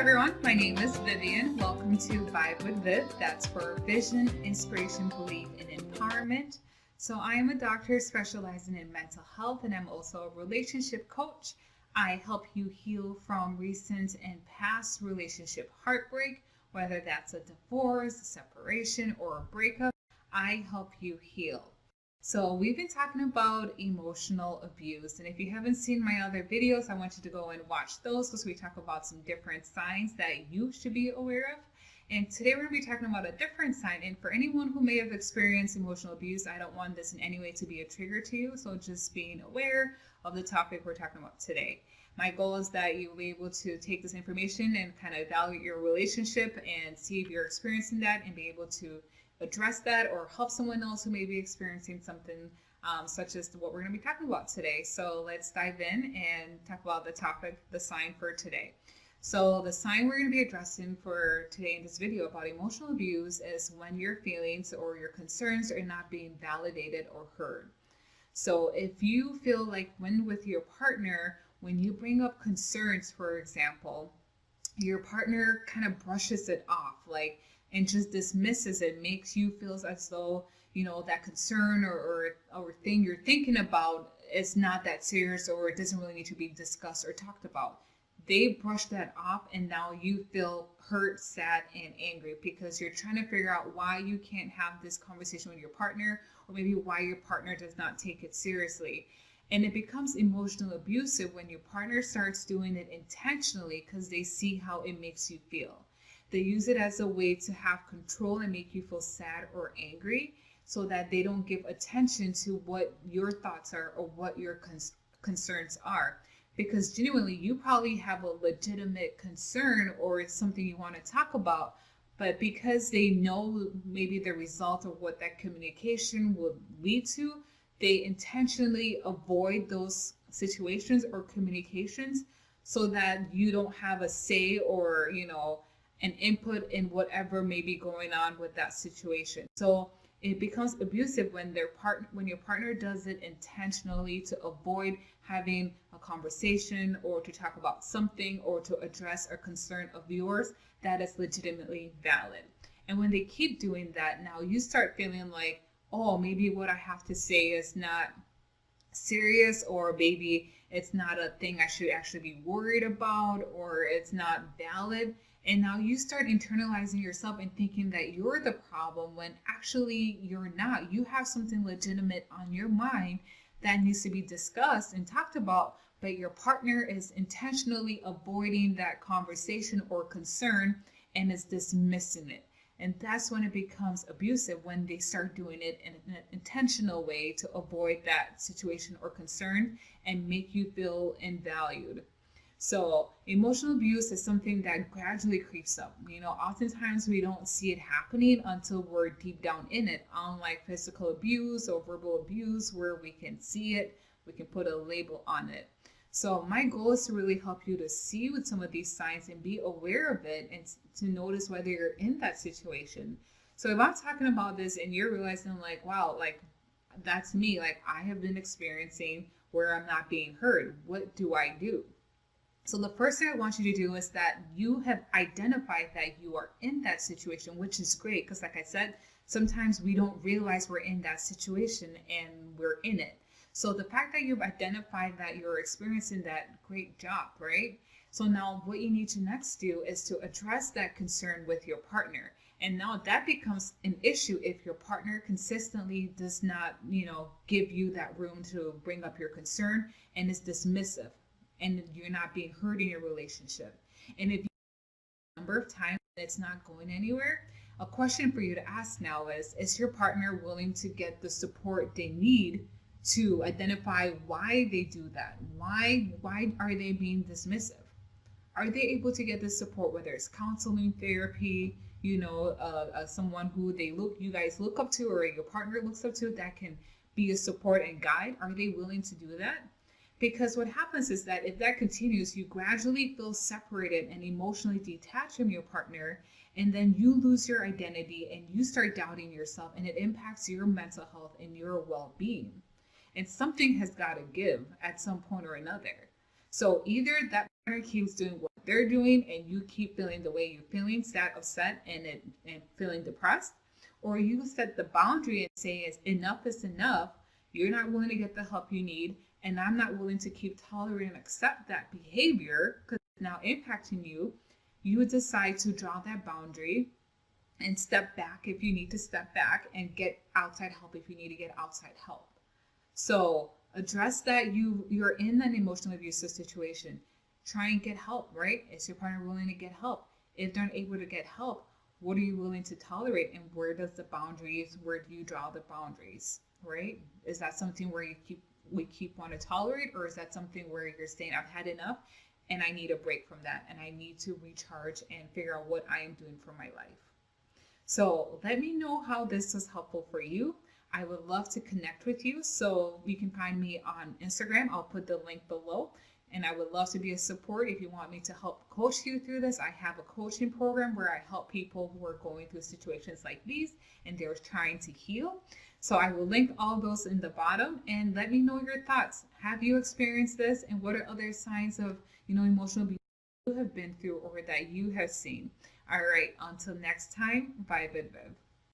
everyone, my name is Vivian. Welcome to Vibe with Viv. That's for vision, inspiration, belief, and empowerment. So I am a doctor specializing in mental health, and I'm also a relationship coach. I help you heal from recent and past relationship heartbreak, whether that's a divorce, a separation, or a breakup. I help you heal. So we've been talking about emotional abuse, and if you haven't seen my other videos, I want you to go and watch those because we talk about some different signs that you should be aware of. And today we're going to be talking about a different sign, and for anyone who may have experienced emotional abuse, I don't want this in any way to be a trigger to you, so just being aware of the topic we're talking about today. My goal is that you'll be able to take this information and kind of evaluate your relationship and see if you're experiencing that and be able to address that or help someone else who may be experiencing something such as what we're going to be talking about today. So let's dive in and talk about the topic, the sign for today. So the sign we're going to be addressing for today in this video about emotional abuse is when your feelings or your concerns are not being validated or heard. So if you feel like when with your partner, when you bring up concerns, for example, your partner kind of brushes it off, like, and just dismisses it, makes you feel as though, you know, that concern or thing you're thinking about is not that serious or it doesn't really need to be discussed or talked about. They brush that off and now you feel hurt, sad, and angry because you're trying to figure out why you can't have this conversation with your partner, or maybe why your partner does not take it seriously. And it becomes emotional abusive when your partner starts doing it intentionally because they see how it makes you feel. They use it as a way to have control and make you feel sad or angry so that they don't give attention to what your thoughts are or what your concerns are. Because genuinely, you probably have a legitimate concern or it's something you want to talk about, but because they know maybe the result of what that communication will lead to, they intentionally avoid those situations or communications so that you don't have a say or, you know, an input in whatever may be going on with that situation. So it becomes abusive when your partner does it intentionally to avoid having a conversation or to talk about something or to address a concern of yours that is legitimately valid. And when they keep doing that, now you start feeling like, oh, maybe what I have to say is not serious, or maybe it's not a thing I should actually be worried about, or it's not valid. And now you start internalizing yourself and thinking that you're the problem when actually you're not. You have something legitimate on your mind that needs to be discussed and talked about, but your partner is intentionally avoiding that conversation or concern and is dismissing it. And that's when it becomes abusive, when they start doing it in an intentional way to avoid that situation or concern and make you feel invalued. So emotional abuse is something that gradually creeps up. You know, oftentimes we don't see it happening until we're deep down in it, unlike physical abuse or verbal abuse where we can see it, we can put a label on it. So my goal is to really help you to see with some of these signs and be aware of it and to notice whether you're in that situation. So if I'm talking about this and you're realizing like, wow, like that's me, like I have been experiencing where I'm not being heard, what do I do? So the first thing I want you to do is that you have identified that you are in that situation, which is great because like I said, sometimes we don't realize we're in that situation and we're in it. So the fact that you've identified that you're experiencing that, great job, right? So now what you need to next do is to address that concern with your partner. And now that becomes an issue if your partner consistently does not, you know, give you that room to bring up your concern and is dismissive and you're not being heard in your relationship. And if you a number of times it's not going anywhere, a question for you to ask now is your partner willing to get the support they need to identify why they do that? Why are they being dismissive? Are they able to get the support, whether it's counseling, therapy, you know, someone who you guys look up to or your partner looks up to that can be a support and guide? Are they willing to do that? Because what happens is that if that continues, you gradually feel separated and emotionally detached from your partner, and then you lose your identity and you start doubting yourself, and it impacts your mental health and your well-being. And something has got to give at some point or another. So either that partner keeps doing what they're doing and you keep feeling the way you're feeling, sad, upset, and feeling depressed, or you set the boundary and say enough is enough. You're not willing to get the help you need, and I'm not willing to keep tolerating and accept that behavior because it's now impacting you. You would decide to draw that boundary and step back if you need to step back, and get outside help if you need to get outside help. So address that you're in an emotional abusive situation. Try and get help, right? Is your partner willing to get help? If they're not able to get help, what are you willing to tolerate, and where do you draw the boundaries, right? Is that something where we keep want to tolerate, or is that something where you're saying I've had enough and I need a break from that and I need to recharge and figure out what I am doing for my life? So let me know how this was helpful for you. I would love to connect with you. So you can find me on Instagram. I'll put the link below. And I would love to be a support if you want me to help coach you through this. I have a coaching program where I help people who are going through situations like these and they're trying to heal. So I will link all those in the bottom, and let me know your thoughts. Have you experienced this, and what are other signs of emotional abuse you have been through or that you have seen? All right, until next time, bye, Viv.